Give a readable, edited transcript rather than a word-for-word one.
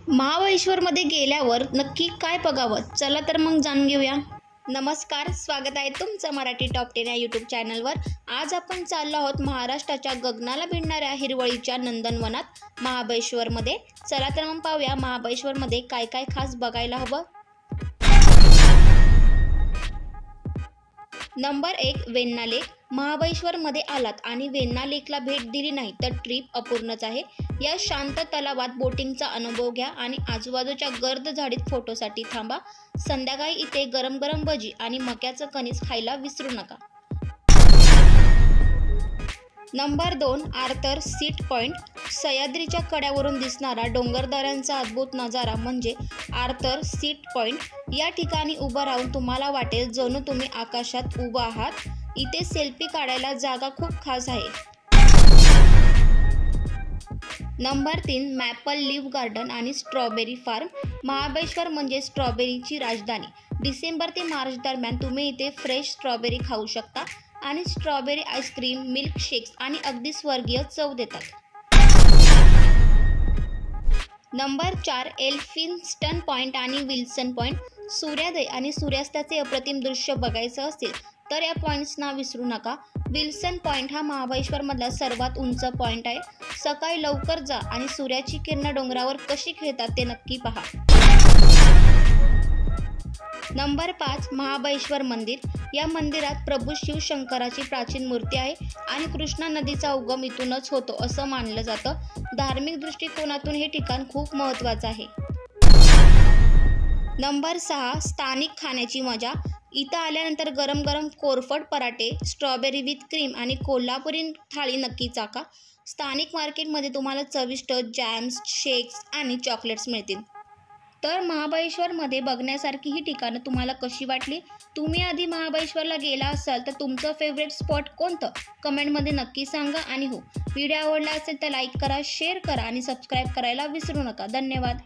महाबळेश्वरमध्ये गेल्यावर नक्की काय बघावं? चला तर मग जाणून घेऊया. नमस्कार, स्वागत आहे तुमचं मराठी टॉप 10 या यूट्यूब चॅनलवर. आज आपण चाललो आहोत महाराष्ट्राच्या गगनाला भिडणाऱ्या हिरवळीच्या नंदनवनात महाबळेश्वरमध्ये. चला तर मग पाहूया महाबळेश्वरमध्ये काय काय खास बघायला हवं. नंबर 1, वेण्णा लेक. महाबळेश्वरमध्ये आलात आणि वेण्णा लेकला भेट दिली नाही तर ट्रिप अपूर्णच आहे. या शांत तलावात बोटिंगचा अनुभव घ्या आणि आजूबाजूच्या गर्द झाडीत फोटोसाठी थांबा. संध्याकाळी इथे गरम गरम भजी आणि मक्याचं कणीस खायला विसरू नका. Number 2, Arthur seat point. सह्याद्रीच्या कड्यावरून दिसणारा डोंगरदऱ्यांचा अद्भुत नजारा म्हणजे आर्थर सीट पॉइंट. या ठिकाणी उभं राहून तुम्हाला वाटेल जणू तुम्ही आकाशात उभं आहात. इथे सेल्फी काढायला जागा खूप खास आहे. नंबर 3, मॅपल लीफ गार्डन आणि स्ट्रॉबेरी फार्म. महाबळेश्वर म्हणजे स्ट्रॉबेरीची राजधानी. डिसेंबर ते मार्च दरम्यान तुम्ही इथे फ्रेश स्ट्रॉबेरी खाऊ शकता आणि स्ट्रॉबेरी आईस्क्रीम, मिल्क शेक्स आणि अगदी स्वर्गीय चव देतात. नंबर 4, एल्फिन्स्टन पॉइंट आणि विल्सन पॉइंट. सूर्योदय आणि सूर्यास्ताचे अप्रतिम दृश्य बघायचं असेल तर या पॉईंट्सना विसरू नका. विल्सन पॉइंट हा महाबळेश्वरमधला सर्वात उंच पॉइंट आहे. सकाळी लवकर जा आणि सूर्याची किरणं डोंगरावर कशी खेळतात ते नक्की पहा. नंबर 5, महाबळेश्वर मंदिर. या मंदिरात प्रभू शिवशंकराची प्राचीन मूर्ती आहे आणि कृष्णा नदीचा उगम इथूनच होतो असं मानलं जातं. धार्मिक दृष्टिकोनातून हे ठिकाण खूप महत्त्वाचं आहे. नंबर 6, स्थानिक खाण्याची मजा. इथं आल्यानंतर गरम गरम कोरफड पराठे, स्ट्रॉबेरी विथ क्रीम आणि कोल्हापुरी थाळी नक्की चाखा. स्थानिक मार्केटमध्ये तुम्हाला चविष्ट जॅम्स, शेक्स आणि चॉकलेट्स मिळतील. तर महाबळेश्वरमध्ये बघण्यासारखी ही ठिकाणं तुम्हाला कशी वाटली? तुम्ही आधी महाबळेश्वरला गेला असाल तर तुमचं फेवरेट स्पॉट कोणतं? कमेंटमध्ये नक्की सांगा. आणि हो, व्हिडिओ आवडला असेल तर लाईक करा, शेअर करा आणि सबस्क्राईब करायला विसरू नका. धन्यवाद.